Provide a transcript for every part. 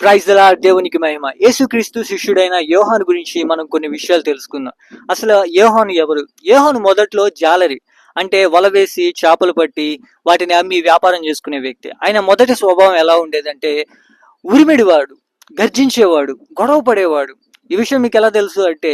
Praise the lord, దేవునికి మహిమ. యేసుక్రీస్తు శిష్యుడైన యోహాను గురించి మనం కొన్ని విషయాలు తెలుసుకుందాం. అసలు యోహాను ఎవరు? యోహాను మొదట్లో జాలరి, అంటే వల వేసి చేపలు పట్టి వాటిని అమ్మి వ్యాపారం చేసుకునే వ్యక్తి. ఆయన మొదటి స్వభావం ఎలా ఉండేదంటే ఉరిమిడివాడు, గర్జించేవాడు, గొడవ పడేవాడు. ఈ విషయం మీకు ఎలా తెలుసు అంటే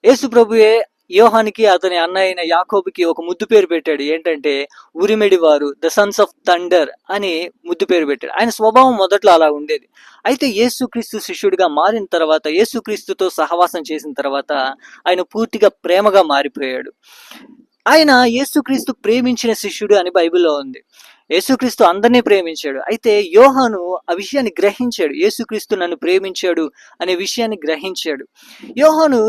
యేసు ప్రభువే యోహానికి అతని అన్న అయిన యాకోబుకి ఒక ముద్దు పేరు పెట్టాడు. ఏంటంటే ఉరిమిడివారు, ద సన్స్ ఆఫ్ థండర్ అని ముద్దు పేరు పెట్టాడు. ఆయన స్వభావం మొదట్లో అలా ఉండేది. అయితే యేసుక్రీస్తు శిష్యుడిగా మారిన తర్వాత, యేసుక్రీస్తుతో సహవాసం చేసిన తర్వాత ఆయన పూర్తిగా ప్రేమగా మారిపోయాడు. ఆయన యేసుక్రీస్తు ప్రేమించిన శిష్యుడు అని బైబిల్లో ఉంది. యేసుక్రీస్తు అందరినీ ప్రేమించాడు. అయితే యోహాను ఆ విషయాన్ని గ్రహించాడు. యేసుక్రీస్తు నన్ను ప్రేమించాడు అనే విషయాన్ని గ్రహించాడు. యోహాను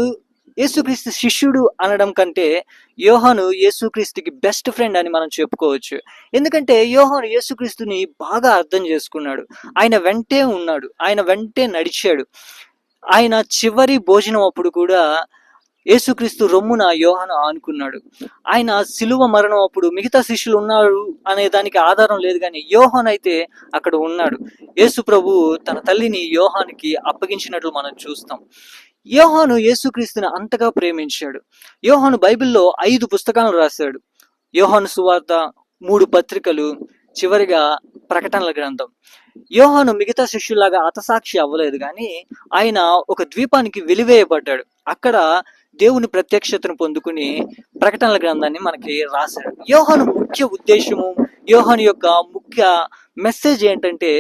యేసుక్రీస్తు శిష్యుడు అనడం కంటే యోహాను యేసుక్రీస్తుకి బెస్ట్ ఫ్రెండ్ అని మనం చెప్పుకోవచ్చు. ఎందుకంటే యోహాను యేసుక్రీస్తుని బాగా అర్థం చేసుకున్నాడు. ఆయన వెంటే ఉన్నాడు, ఆయన వెంటే నడిచాడు. ఆయన చివరి భోజనం అప్పుడు కూడా యేసుక్రీస్తు రొమ్మున యోహాను ఆనుకున్నాడు. ఆయన శిలువ మరణం అప్పుడు మిగతా శిష్యులు ఉన్నారు అనే దానికి ఆధారం లేదు, కానీ యోహాను అయితే అక్కడ ఉన్నాడు. యేసు ప్రభు తన తల్లిని యోహానుకి అప్పగించినట్లు మనం చూస్తాం. యోహాను యేసుక్రీస్తుని అంతగా ప్రేమించాడు. యోహాను బైబిల్లో 5 పుస్తకాలను రాశాడు. యోహాను సువార్త, 3 పత్రికలు, చివరిగా ప్రకటనల గ్రంథం. యోహాను మిగతా శిష్యులాగా హతసాక్షి అవ్వలేదు, కానీ ఆయన ఒక ద్వీపానికి వెలివేయబడ్డాడు. అక్కడ దేవుని ప్రత్యక్షతను పొందుకుని ప్రకటనల గ్రంథాన్ని మనకి రాశాడు. యోహాను ముఖ్య ఉద్దేశము, యోహాను యొక్క ముఖ్య మెసేజ్ ఏంటంటే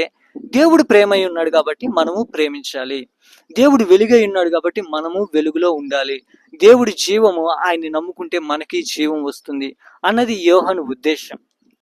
దేవుడు ప్రేమై ఉన్నాడు కాబట్టి మనము ప్రేమించాలి. దేవుడు వెలుగై ఉన్నాడు కాబట్టి మనము వెలుగులో ఉండాలి. దేవుడి జీవము ఆయన్ని నమ్ముకుంటే మనకి జీవం వస్తుంది అన్నది యోహాను ఉద్దేశం.